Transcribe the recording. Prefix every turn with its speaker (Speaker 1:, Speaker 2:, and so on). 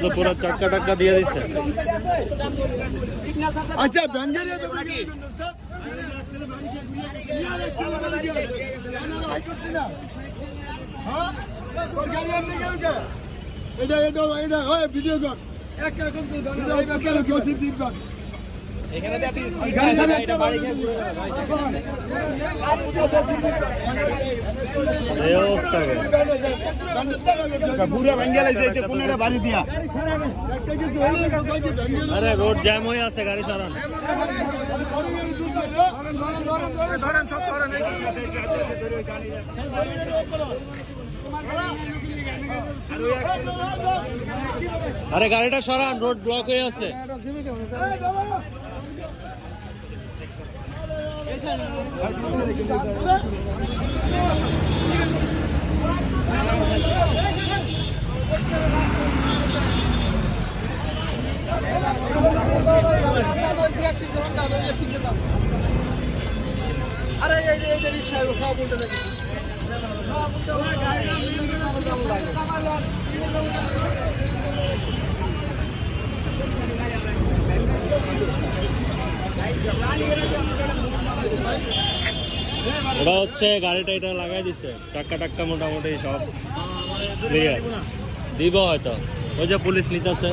Speaker 1: তো পুরো চাক্কা টাক্কা দিয়ে দিচ্ছে।
Speaker 2: আচ্ছা ভিডিও কর
Speaker 1: আরে রোড জ্যাম হয়ে আছে, গাড়ি সরান। আরে গাড়িটা সরান, রোড ব্লক হয়ে আছে।
Speaker 2: আরে এই রিক্সা খাওয়া বলতে নাকি
Speaker 1: ওটা হচ্ছে গাড়িটা এটা লাগাই দিছে, টাক্কা টাক্কা মোটামুটি সব ক্লিয়ার দিব হয়তো। ওই যে পুলিশ নিতেছে।